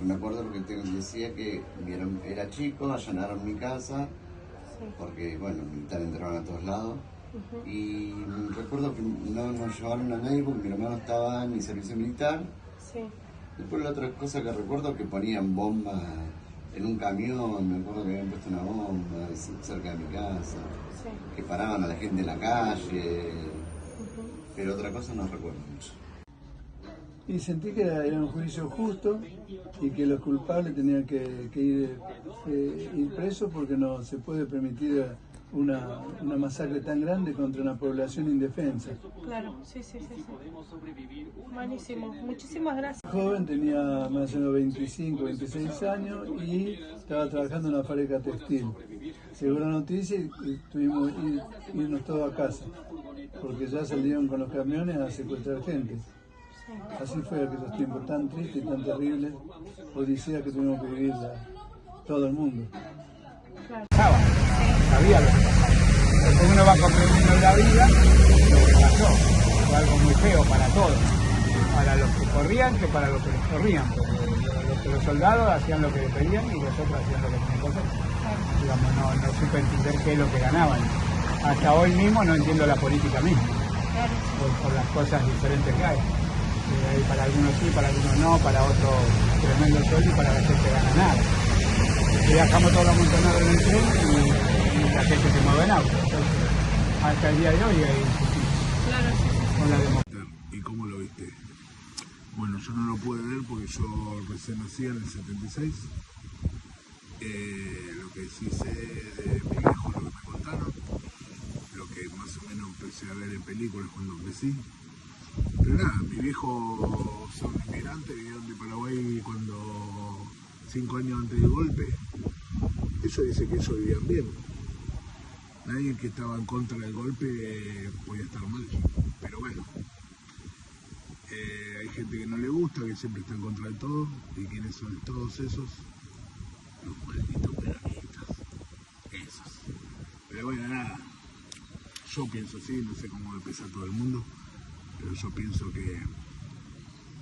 porque me acuerdo que te decía que era chico, allanaron mi casa, sí, porque, bueno, los militares entraban a todos lados. Y recuerdo que no nos llevaron a nadie porque mi hermano estaba en mi servicio militar. Sí. Después la otra cosa que recuerdo es que ponían bombas en un camión, me acuerdo que habían puesto una bomba cerca de mi casa, sí, que paraban a la gente en la calle, pero otra cosa no recuerdo mucho. Y sentí que era un juicio justo y que los culpables tenían que ir presos porque no se puede permitir una masacre tan grande contra una población indefensa. Claro, sí. Buenísimo, muchísimas gracias. Joven, tenía más o menos 25, 26 años y estaba trabajando en una fábrica textil. Llegó la noticia y tuvimos que irnos todos a casa, porque ya salieron con los camiones a secuestrar gente. Así fue aquellos tiempos tan tristes y tan terribles, odisea que tuvimos que vivir todo el mundo. Claro. Sabía lo que pasaba. Después uno va comprendiendo en la vida lo que pasó. Fue algo muy feo para todos. Para los que corrían que para los que les corrían. Porque los soldados hacían lo que les pedían y los otros hacían lo que tenían que hacer. Digamos, no supe entender qué es lo que ganaban. Hasta hoy mismo no entiendo la política misma. Por las cosas diferentes que hay. Para algunos sí, para algunos no, para otros tremendo sueldo y para la gente gana nada. Viajamos todos los montoneros en el tren y la gente se mueve en auto. Entonces, hasta el día de hoy hay injusticia con la democracia. ¿Y cómo lo viste? Bueno, yo no lo pude ver porque yo recién nací en el 76. Lo que sí sé de mi viejo, lo que me contaron, lo que más o menos empecé a ver en películas cuando crecí. Pero nada, mi viejo son inmigrantes, vinieron de Paraguay cuando 5 años antes del golpe. Ellos dicen que ellos vivían bien. Nadie que estaba en contra del golpe podía estar mal. Pero bueno, hay gente que no le gusta, que siempre está en contra de todo. ¿Y quiénes son todos esos? Los malditos peronistas. Esos. Pero bueno, nada. Yo pienso así, no sé cómo empieza todo el mundo. Pero yo pienso que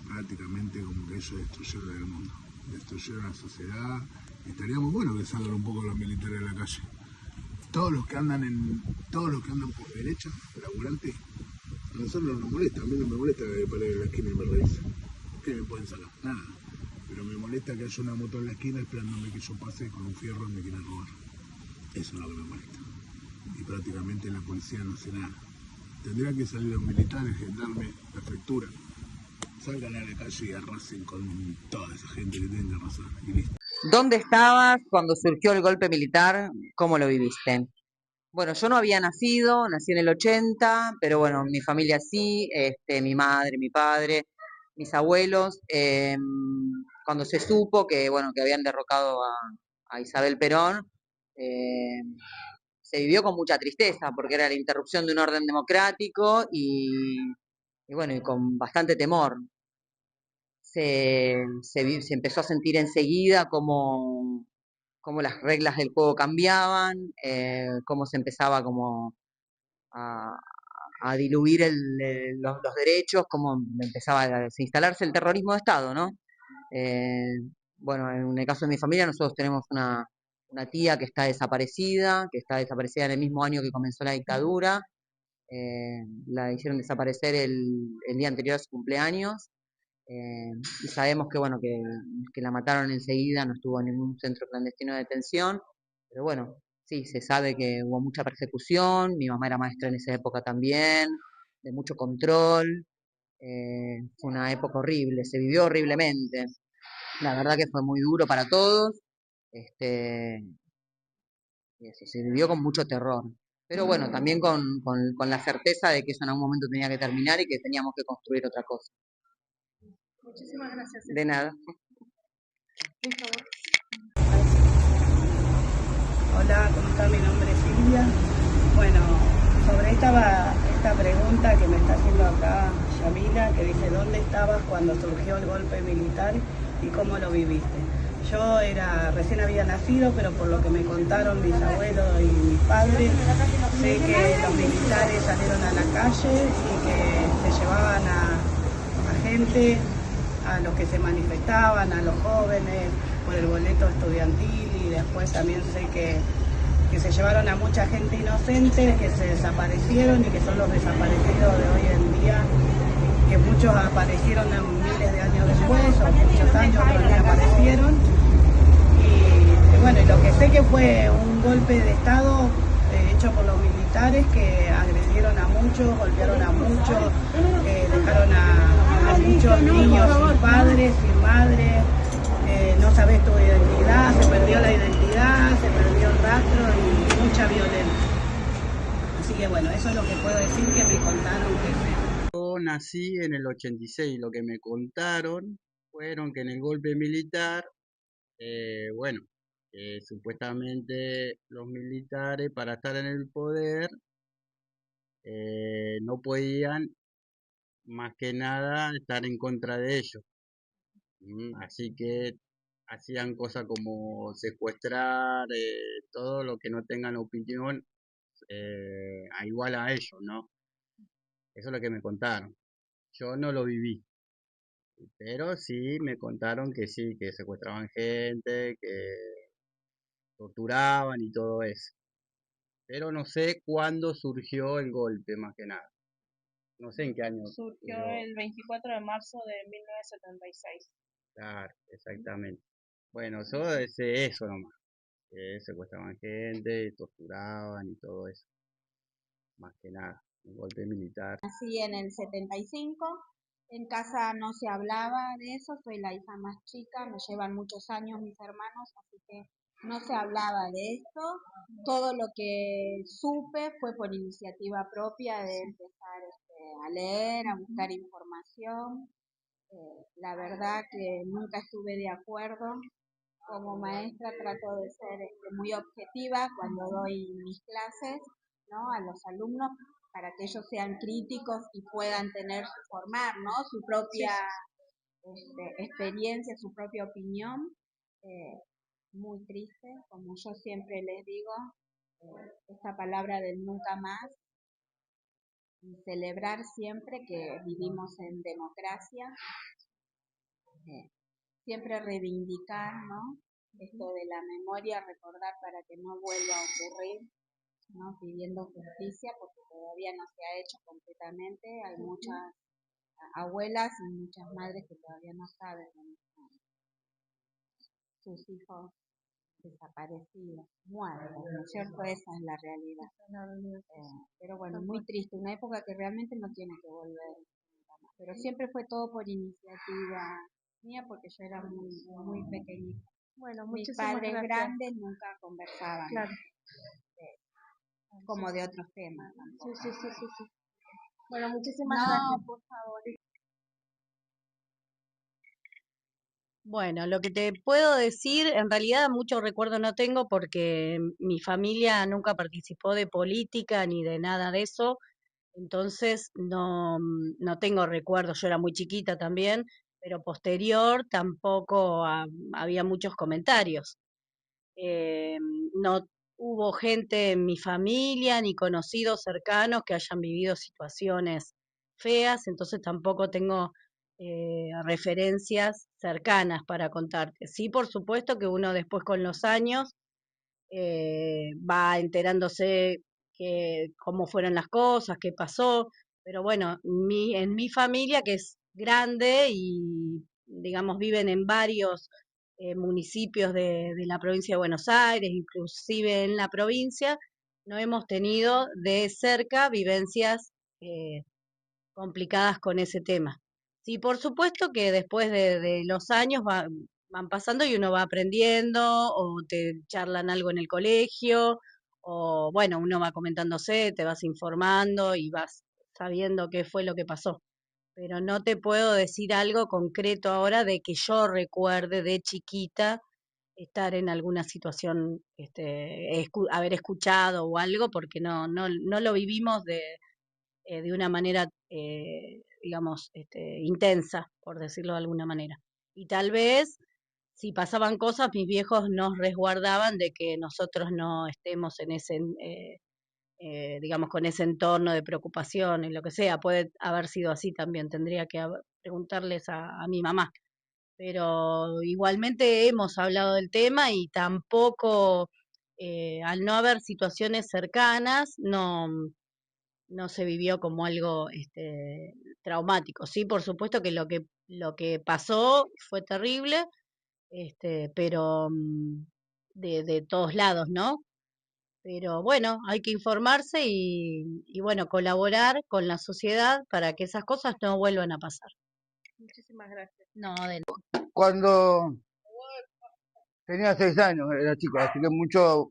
prácticamente como que ellos destruyeron el mundo, destruyeron la sociedad. Estaríamos bueno que salgan un poco los militares de la calle. Todos los que andan por derecha, laburantes, a nosotros nos molesta, a mí no me molesta que paren en la esquina y me revisen. ¿Qué me pueden sacar? Nada. Pero me molesta que haya una moto en la esquina esperándome que yo pase con un fierro y me quieran robar. Eso es lo que me molesta. Y prácticamente la policía no hace nada. Tendrían que salir los militares, gendarmes, prefectura, salgan a la calle y arrasen con toda esa gente que tienen que arrasar. Y listo. ¿Dónde estabas cuando surgió el golpe militar? ¿Cómo lo viviste? Bueno, yo no había nacido, nací en el 80, pero bueno, mi familia sí, mi madre, mi padre, mis abuelos. Cuando se supo que, bueno, que habían derrocado a Isabel Perón, se vivió con mucha tristeza porque era la interrupción de un orden democrático y bueno, y con bastante temor. Se empezó a sentir enseguida cómo las reglas del juego cambiaban, cómo se empezaba como a diluir los derechos, cómo empezaba a instalarse el terrorismo de Estado, ¿no? Bueno, en el caso de mi familia nosotros tenemos una tía que está desaparecida en el mismo año que comenzó la dictadura. La hicieron desaparecer el día anterior a su cumpleaños. Y sabemos que bueno que la mataron enseguida, no estuvo en ningún centro clandestino de detención, pero bueno, sí, se sabe que hubo mucha persecución. Mi mamá era maestra en esa época también, de mucho control. Fue una época horrible, se vivió horriblemente. La verdad que fue muy duro para todos. Y eso, se vivió con mucho terror. Pero bueno, también con la certeza de que eso en algún momento tenía que terminar y que teníamos que construir otra cosa. Muchísimas gracias. De nada. Hola, ¿cómo está? Mi nombre es Silvia. Bueno, sobre esta pregunta que me está haciendo acá Yamila, que dice, ¿dónde estabas cuando surgió el golpe militar y cómo lo viviste? Yo recién había nacido, pero por lo que me contaron mis abuelos y mis padres, sé que los militares salieron a la calle y que se llevaban a gente a los que se manifestaban, a los jóvenes, por el boleto estudiantil, y después también sé que se llevaron a mucha gente inocente, que se desaparecieron y que son los desaparecidos de hoy en día, que muchos aparecieron miles de años después, o muchos años, otros desaparecieron. Y bueno, y lo que sé que fue un golpe de Estado hecho por los militares que agredieron a muchos, golpearon a muchos, dejaron a muchos niños sin padres, sin madre, no sabes tu identidad, se perdió la identidad, se perdió el rastro y mucha violencia. Así que bueno, eso es lo que puedo decir que me contaron que fue. Yo nací en el 86, lo que me contaron fueron que en el golpe militar, bueno, supuestamente los militares para estar en el poder no podían más que nada estar en contra de ellos. Así que hacían cosas como secuestrar todo lo que no tengan opinión a igual a ellos, ¿no? Eso es lo que me contaron. Yo no lo viví, pero sí me contaron que sí, que secuestraban gente, que torturaban y todo eso. Pero no sé cuándo surgió el golpe, más que nada. No sé en qué año. Surgió pero- el 24 de marzo de 1976. Claro, exactamente. Bueno, yo sé eso nomás. Que secuestraban gente, torturaban y todo eso. Más que nada. Un golpe militar. Nací en el 75, en casa no se hablaba de eso, soy la hija más chica, me llevan muchos años mis hermanos, así que no se hablaba de esto. Todo lo que supe fue por iniciativa propia de empezar a leer, a buscar información. La verdad que nunca estuve de acuerdo. Como maestra trato de ser muy objetiva cuando doy mis clases, ¿no? A los alumnos para que ellos sean críticos y puedan formar, ¿no? Su propia experiencia, su propia opinión. Eh, Muy triste, como yo siempre les digo, esta palabra del nunca más, y celebrar siempre que vivimos en democracia, siempre reivindicar, ¿no? Esto de la memoria, recordar para que no vuelva a ocurrir, ¿no? Pidiendo justicia porque todavía no se ha hecho completamente. Hay muchas abuelas y muchas madres que todavía no saben dónde están sus hijos desaparecidos, muertos, ¿no es cierto? Esa es la realidad. Pero bueno, muy triste, una época que realmente no tiene que volver. Pero siempre fue todo por iniciativa mía porque yo era muy pequeñita. Bueno, Mis muchísimas padres gracias. grandes nunca conversaban Claro. como de otros temas. Sí. Bueno, muchísimas No, gracias. por favor. Bueno, lo que te puedo decir, en realidad mucho recuerdo no tengo porque mi familia nunca participó de política ni de nada de eso, entonces no tengo recuerdos, yo era muy chiquita también, pero posterior tampoco había muchos comentarios. Eh, no hubo gente en mi familia ni conocidos cercanos que hayan vivido situaciones feas, entonces tampoco tengo referencias cercanas para contarte. Sí, por supuesto que uno después con los años va enterándose cómo fueron las cosas, qué pasó, pero bueno, en mi familia, que es grande y digamos viven en varios municipios de la provincia de Buenos Aires, inclusive en la provincia, no hemos tenido de cerca vivencias complicadas con ese tema. Sí, por supuesto que después de los años van pasando y uno va aprendiendo o te charlan algo en el colegio o bueno, uno va comentándose, te vas informando y vas sabiendo qué fue lo que pasó. Pero no te puedo decir algo concreto ahora de que yo recuerde de chiquita estar en alguna situación, haber escuchado o algo, porque no lo vivimos de una manera, digamos, intensa, por decirlo de alguna manera. Y tal vez, si pasaban cosas, mis viejos nos resguardaban de que nosotros no estemos digamos, con ese entorno de preocupación y lo que sea. Puede haber sido así también, tendría que preguntarles a mi mamá. Pero igualmente hemos hablado del tema y tampoco, al no haber situaciones cercanas, no se vivió como algo traumático. Sí, por supuesto que lo que pasó fue terrible, pero de todos lados, ¿no? Pero bueno, hay que informarse y bueno, colaborar con la sociedad para que esas cosas no vuelvan a pasar. Muchísimas gracias. No, de Cuando tenía 6 años era chico, así que mucho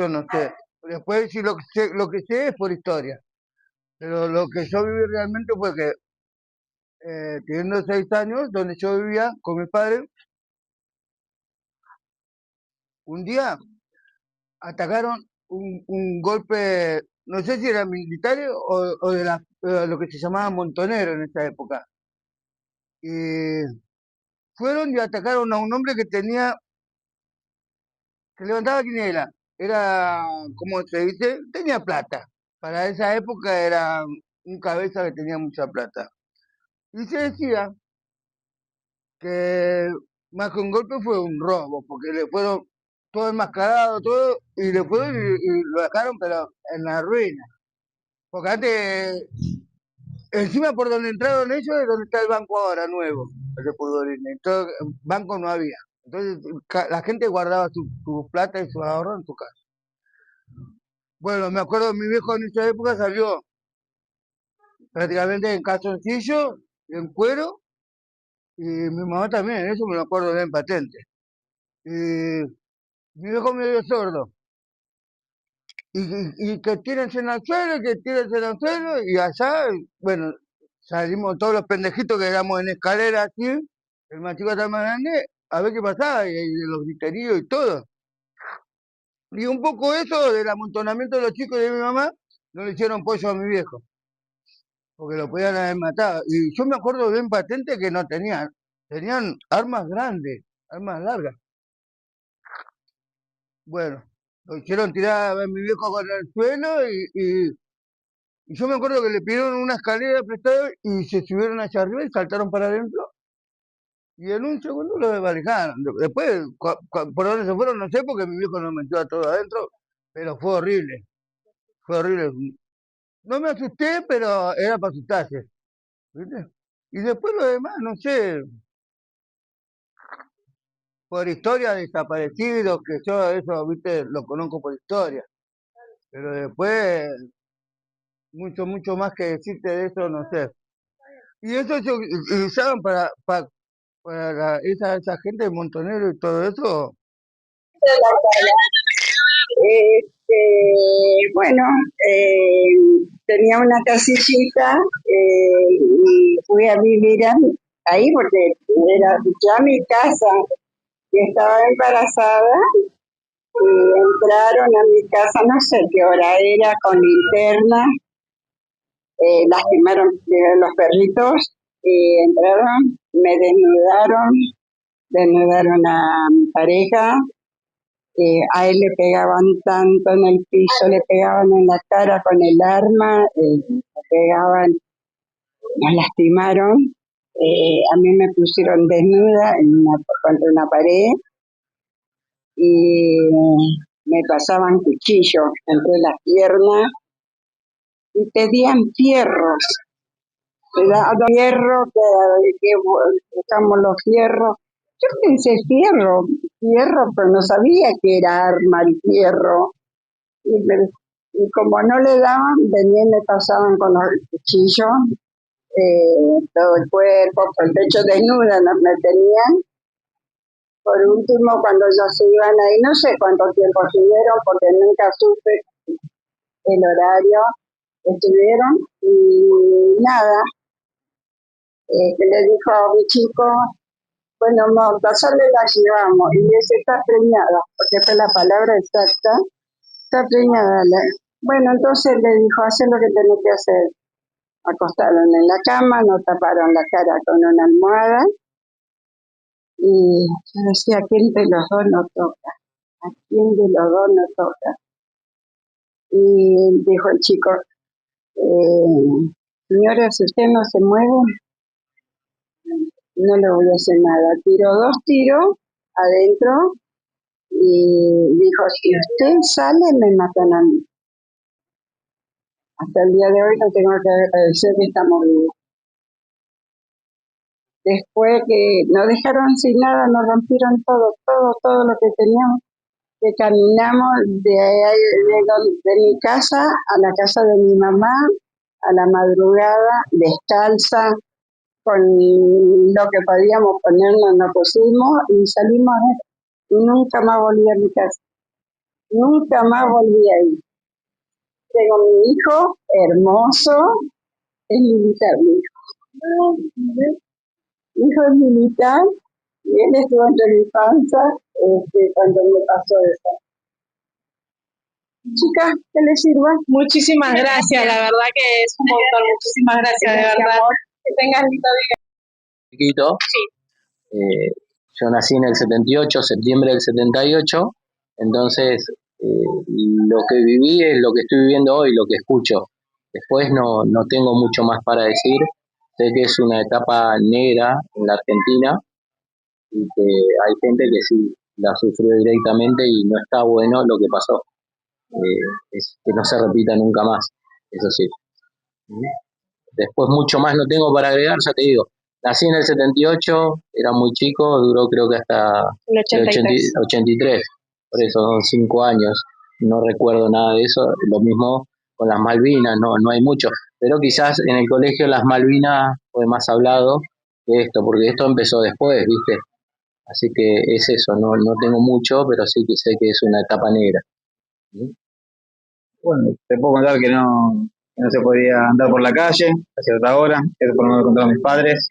no sé. Después sí lo que sé es por historia. Pero lo que yo viví realmente fue que teniendo 6 años, donde yo vivía con mi padre, un día atacaron un golpe, no sé si eran militares o de lo que se llamaba montonero en esa época. Y fueron y atacaron a un hombre que levantaba quiniela. Era, como se dice, tenía plata. Para esa época era un cabeza que tenía mucha plata. Y se decía que más que un golpe fue un robo, porque le fueron todo enmascarado, todo, y le fueron y lo dejaron, pero en la ruina. Porque antes, encima por donde entraron ellos es donde está el banco ahora, nuevo, el de Pudolín. Entonces, banco no había. Entonces, la gente guardaba su plata y sus ahorros en su casa. Bueno, me acuerdo, mi viejo en esa época salió prácticamente en calzoncillo, en cuero, y mi mamá también, eso me lo acuerdo bien patente. Y mi viejo medio sordo. Y que tírense en el suelo, que tírense en el suelo, y allá, bueno, salimos todos los pendejitos que éramos en escalera así, el más chico está más grande, a ver qué pasaba, y los griteríos y todo. Y un poco eso del amontonamiento de los chicos de mi mamá, no le hicieron pollo a mi viejo, porque lo podían haber matado. Y yo me acuerdo bien patente que no tenían armas grandes, armas largas. Bueno, lo hicieron tirar a mi viejo con el suelo y yo me acuerdo que le pidieron una escalera prestada y se subieron hacia arriba y saltaron para adentro. Y en un segundo lo desvalijaron. Después, por dónde se fueron, no sé, porque mi viejo nos metió a todos adentro, pero fue horrible. Fue horrible. No me asusté, pero era para asustarse. ¿Viste? Y después lo demás, no sé, por historia desaparecidos, que yo eso, viste, lo conozco por historia. Pero después, mucho más que decirte de eso, no sé. Y eso se utilizaban para esa gente de Montonero y todo eso. Bueno, tenía una casillita y fui a vivir ahí porque era ya mi casa y estaba embarazada y entraron a mi casa, no sé qué hora era, con linterna, lastimaron los perritos y entraron, me desnudaron a mi pareja. A él le pegaban tanto en el piso, le pegaban en la cara con el arma, le pegaban, nos lastimaron. A mí me pusieron desnuda contra una pared y me pasaban cuchillos entre las piernas y pedían fierros. Me daban fierro, que buscamos los fierros. Yo pensé fierro, pero no sabía que era arma el fierro. Y como no le daban, venían y me pasaban con los cuchillos, todo el cuerpo, por el pecho desnuda me tenían. Por último, cuando ya se iban ahí, no sé cuánto tiempo estuvieron, porque nunca supe el horario que estuvieron. Y nada, que le dijo a mi chico, bueno, Marta, solo la llevamos. Y dice, está preñada, porque fue la palabra exacta. Está preñada. Bueno, entonces le dijo, haz lo que tenés que hacer. Acostaron en la cama, no taparon la cara con una almohada. Y yo decía, ¿a quién de los dos no toca? ¿A quién de los dos no toca? Y dijo el chico, señora, si usted no se mueve, no le voy a hacer nada. Tiró 2 tiros adentro y dijo, si usted sale, me matan a mí. Hasta el día de hoy no tengo que agradecer que estamos vivos. Después que nos dejaron sin nada, nos rompieron todo lo que teníamos, que caminamos de mi casa a la casa de mi mamá, a la madrugada, descalza, con lo que podíamos ponernos, nos pusimos y salimos y nunca más volví a mi casa. Nunca más volví ahí. Tengo mi hijo hermoso, es militar, mi hijo. Mi hijo es militar y él estuvo entre mi panza cuando me pasó eso. Chicas, que les sirva. Muchísimas gracias, la verdad que es un montón. Muchísimas gracias, de verdad. Que tengas lindo día. Chiquito. Yo nací en el 78, septiembre del 78, entonces lo que viví es lo que estoy viviendo hoy, lo que escucho. Después no tengo mucho más para decir. Sé que es una etapa negra en la Argentina y que hay gente que sí la sufrió directamente y no está bueno lo que pasó. Es que no se repita nunca más, eso sí. Después mucho más no tengo para agregar, ya te digo. Nací en el 78, era muy chico, duró creo que hasta El 83. 83, por eso son 5 años, no recuerdo nada de eso. Lo mismo con las Malvinas, no hay mucho, pero quizás en el colegio las Malvinas fue más hablado que esto, porque esto empezó después, ¿viste? Así que es eso, no tengo mucho, pero sí que sé que es una etapa negra. Bueno, te puedo contar que no se podía andar por la calle a cierta hora, eso por lo menos lo contaron mis padres.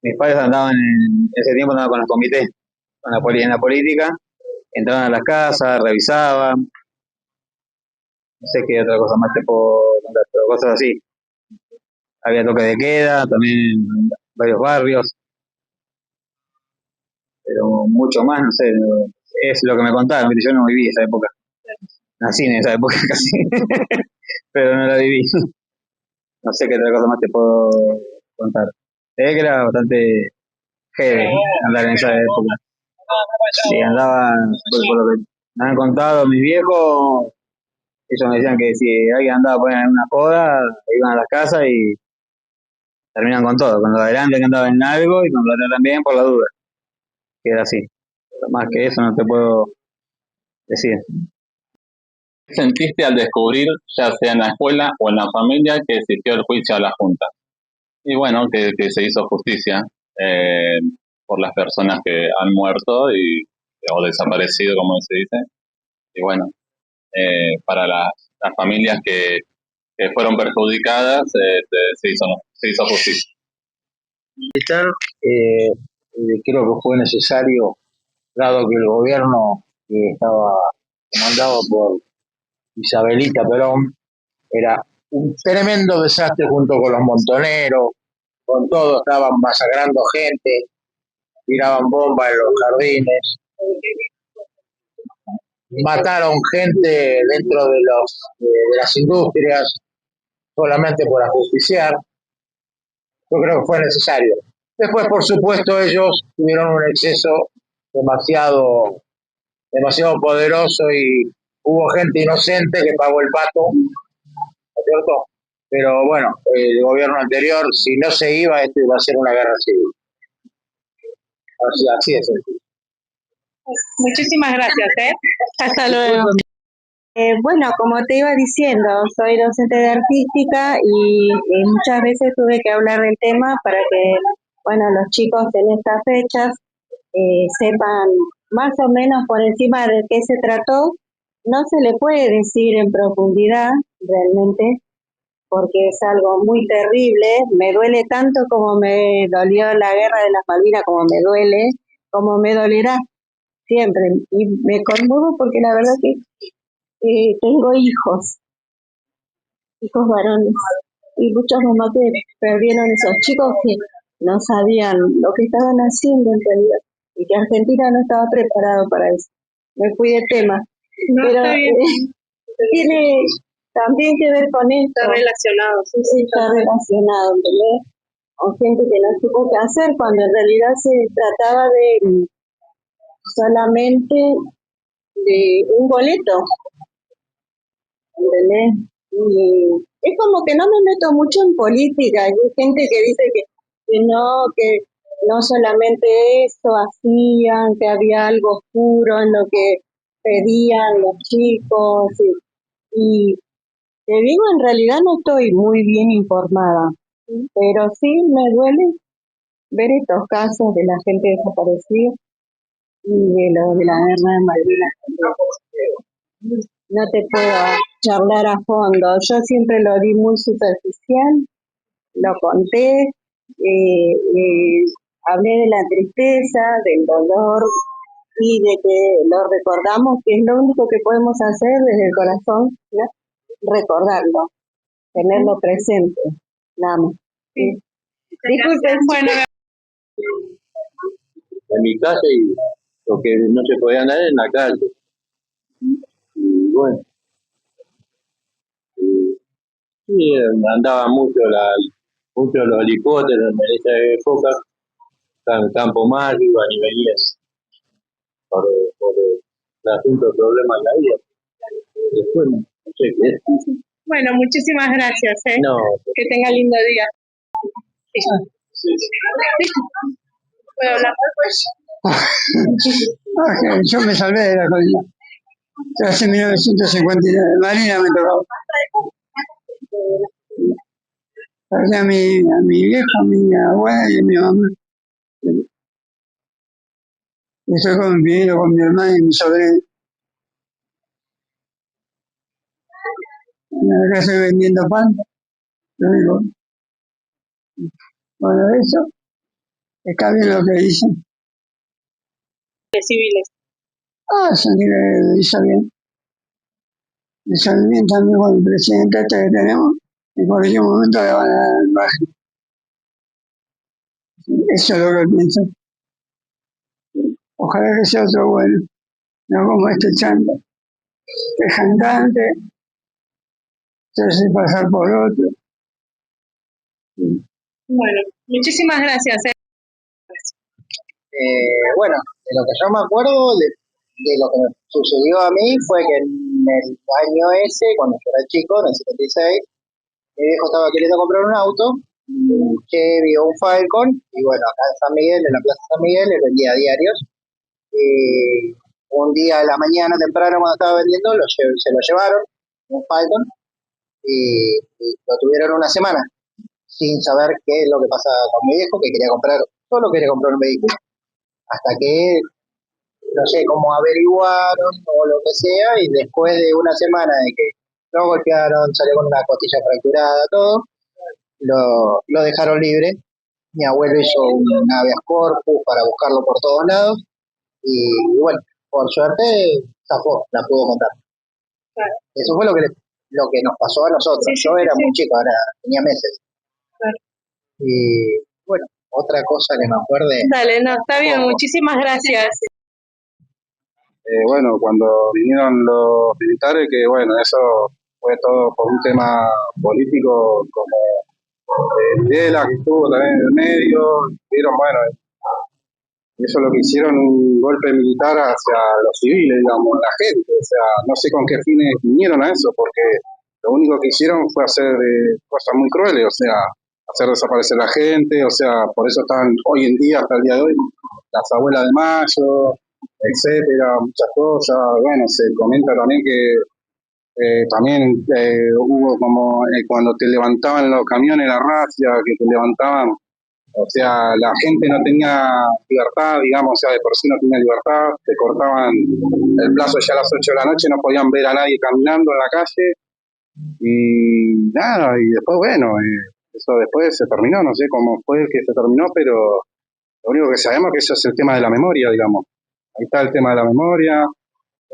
Mis padres andaban en ese tiempo andaban con los comités, en la política, entraban a las casas, revisaban, no sé qué otra cosa más te puedo contar, pero cosas así. Había toque de queda, también en varios barrios, pero mucho más, no sé, es lo que me contaban, yo no viví esa época. Nací en esa época casi, pero no la viví. No sé qué otra cosa más te puedo contar. Que era bastante heavy andar en esa época. Sí, andaban, por lo que me han contado mis viejos, ellos me decían que si alguien andaba por ahí en una joda, iban a las casas y terminan con todo, con lo de adelante que andaba en algo y con lo de atrás también por la duda. Que era así. Pero más que eso no te puedo decir. ¿Qué sentiste al descubrir, ya sea en la escuela o en la familia, que existió el juicio a la Junta? Y bueno, que se hizo justicia por las personas que han muerto o desaparecido, como se dice. Y bueno, para las familias que fueron perjudicadas, se hizo justicia. Creo que fue necesario, dado que el gobierno que estaba comandado por Isabelita Perón era un tremendo desastre junto con los montoneros, con todo, estaban masacrando gente, tiraban bombas en los jardines, mataron gente dentro de las industrias solamente por ajusticiar. Yo creo que fue necesario. Después, por supuesto, ellos tuvieron un exceso demasiado poderoso y hubo gente inocente que pagó el pato, ¿no es cierto? Pero bueno, el gobierno anterior, si no se iba, esto iba a ser una guerra civil. Así es. Muchísimas gracias, Hasta luego. Bueno, como te iba diciendo, soy docente de artística y muchas veces tuve que hablar del tema para que, bueno, los chicos en estas fechas sepan más o menos por encima de qué se trató. No se le puede decir en profundidad realmente, porque es algo muy terrible. Me duele tanto como me dolió la guerra de las Malvinas, como me dolerá siempre. Y me conmuevo porque la verdad que tengo hijos varones, y muchas mamás que perdieron esos chicos que no sabían lo que estaban haciendo en realidad, y que Argentina no estaba preparado para eso. Me fui de tema, No, pero está bien. tiene también que ver con esto. Está relacionado. Sí, sí, está relacionado, ¿entendés? Con gente que no supo qué hacer cuando en realidad se trataba de solamente de un boleto, ¿entendés? Y es como que no me meto mucho en política. Hay gente que dice que no solamente eso hacían, que había algo oscuro en lo que pedían los chicos. Y te digo, en realidad no estoy muy bien informada, pero sí me duele ver estos casos de la gente desaparecida y de lo de la guerra de Malvinas. No te puedo charlar a fondo. Yo siempre lo di muy superficial, lo conté, hablé de la tristeza, del dolor y de que lo recordamos, que es lo único que podemos hacer desde el corazón, ¿no? Recordarlo, tenerlo presente, nada más. Sí. Disculpen. Bueno, En mi casa y lo que no se podía andar en la calle. Y bueno, sí, andaban mucho los helicópteros en esa época, en Campo Mar, iban y venían por el asunto del problema de la vida. Después, no sé qué es. bueno, muchísimas gracias. No, Que tenga lindo día. ¿Puedo hablar después? Yo me salvé de la colina. Hace 1959, Marina me tocó. Perdí a mi vieja, a mi abuela y a mi mamá. Y estoy viviendo con mi hermana y mi sobrino. Acá estoy vendiendo pan. Lo digo. Bueno, eso está bien lo que dicen. De civiles. Sentí que hizo bien. Hizo bien también con el presidente este que tenemos. Y por ese momento le van a dar el baje. Eso es lo que pienso. Ojalá que sea otro bueno. No como este chanta. Que es cantante. Se hace pasar por otro. Bueno, muchísimas gracias. Bueno, de lo que yo me acuerdo de lo que me sucedió a mí fue que en el año ese, cuando yo era chico, en el 76, mi viejo estaba queriendo comprar un auto, que vio un Falcon, y bueno, acá en San Miguel, en la Plaza San Miguel, le vendía diarios. Un día a la mañana temprano cuando estaba vendiendo, se lo llevaron, un Falcon, y lo tuvieron una semana, sin saber qué es lo que pasaba con mi viejo, que solo quería comprar un vehículo. Hasta que, no sé cómo averiguaron o lo que sea, y después de una semana de que lo golpearon, salió con una costilla fracturada, todo, lo dejaron libre. Mi abuelo hizo un habeas corpus para buscarlo por todos lados, y bueno, por suerte zafó, la pudo contar. Claro. Eso fue lo que nos pasó a nosotros. Sí, Yo era sí. muy chico, ahora tenía meses. Claro. Y bueno, otra cosa que me acuerde. Dale, no, está bien, muchísimas gracias. Bueno, cuando vinieron los militares, que bueno, eso fue todo por un tema político, como Videla, que estuvo también en el medio, vieron, bueno, y eso es lo que hicieron, un golpe militar hacia los civiles, digamos, la gente, o sea, no sé con qué fines vinieron a eso, porque lo único que hicieron fue hacer cosas muy crueles, o sea, hacer desaparecer a la gente, o sea, por eso están hoy en día, hasta el día de hoy, las abuelas de Mayo, etcétera, muchas cosas. Bueno, se comenta también que también hubo como cuando te levantaban los camiones, la racia, que te levantaban, o sea, la gente no tenía libertad, digamos, o sea, de por sí no tenía libertad, te cortaban el plazo ya a las 8 de la noche, no podían ver a nadie caminando en la calle, y nada, y después, bueno, eso después se terminó, no sé cómo fue que se terminó, pero lo único que sabemos es que eso es el tema de la memoria, digamos. Ahí está el tema de la memoria,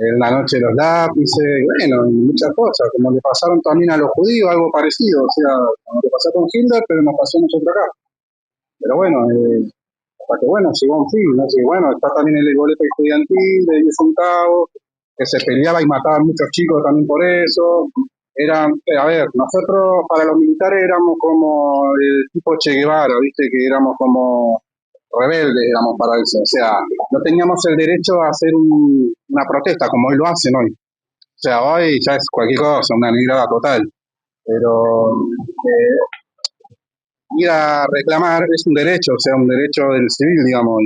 en la noche de los lápices, bueno, y muchas cosas, como le pasaron también a los judíos, algo parecido, o sea, como le pasó con Hitler, pero nos pasó a nosotros acá. Pero bueno, hasta que bueno, llegó un fin, no sé, bueno, está también el boleto estudiantil de 10 centavos, que se peleaba y mataban muchos chicos también por eso. Eran, a ver, nosotros para los militares éramos como el tipo Che Guevara, viste, que éramos como rebeldes, éramos para eso. O sea, no teníamos el derecho a hacer una protesta como hoy lo hacen hoy. O sea, hoy ya es cualquier cosa, una negrada total. Pero ir a reclamar es un derecho, o sea, un derecho del civil, digamos,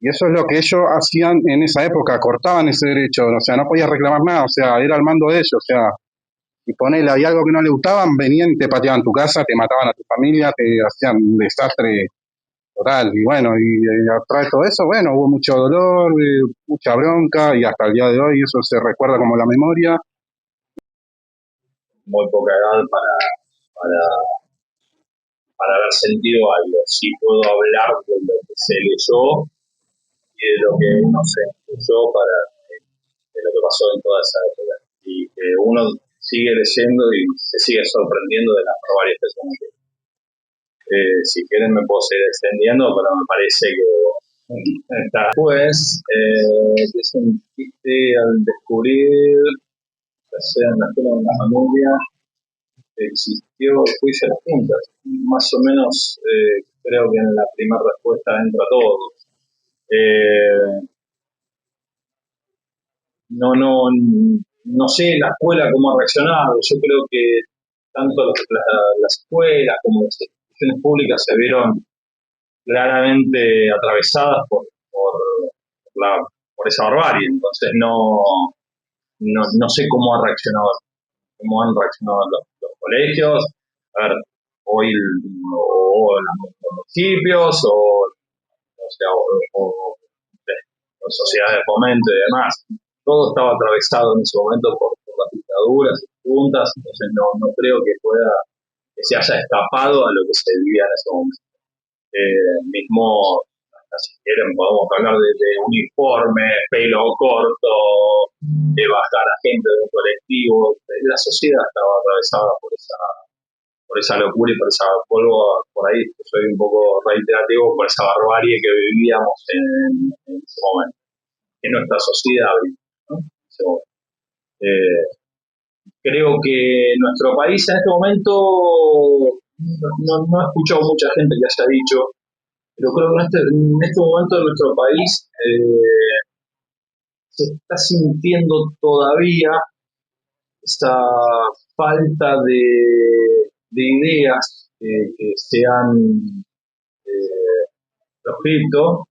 y eso es lo que ellos hacían en esa época, cortaban ese derecho, o sea, no podías reclamar nada, o sea, era al mando de ellos, o sea, y ponele, había algo que no le gustaban, venían y te pateaban tu casa, te mataban a tu familia, te hacían un desastre total, y bueno, atrás de todo eso, bueno, hubo mucho dolor, mucha bronca, y hasta el día de hoy eso se recuerda como la memoria. Muy poca edad para, para dar sentido a algo. Sí puedo hablar de lo que se leyó y de lo que uno se escuchó de lo que pasó en toda esa época. Y que uno sigue leyendo y se sigue sorprendiendo de las barbaries que son. Si quieren me puedo seguir extendiendo, pero me parece que está. Pues, ¿qué sentiste al descubrir, ya sea en la escuela o en la familia, existió el juicio de las juntas? Más o menos creo que en la primera respuesta entra todo. No sé la escuela cómo ha reaccionado. Yo creo que tanto las escuelas como las instituciones públicas se vieron claramente atravesadas por esa barbarie. Entonces no sé cómo han reaccionado los colegios. A ver, hoy o los municipios o las sociedades de fomento y demás. Todo estaba atravesado en ese momento por las dictaduras y juntas, entonces no creo que se haya escapado a lo que se vivía en ese momento. Mismo, si quieren, podemos hablar de uniforme, pelo corto, de bajar a gente de un colectivo. La sociedad estaba atravesada por esa locura y por esa, vuelvo por ahí, soy un poco reiterativo, por esa barbarie que vivíamos en ese momento, en nuestra sociedad, ¿no? Creo que nuestro país en este momento, no he escuchado mucha gente que haya dicho, pero creo que en este momento en nuestro país se está sintiendo todavía esa falta de ideas que se han proscrito,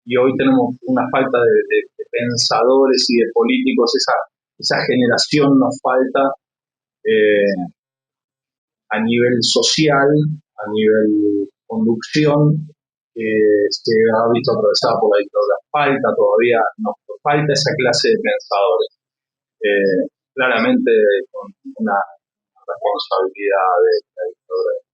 y hoy tenemos una falta de pensadores y de políticos. Esa generación nos falta a nivel social, a nivel conducción, que se ha visto atravesada por la dictadura. Nos falta esa clase de pensadores. Claramente con una responsabilidad de la dictadura.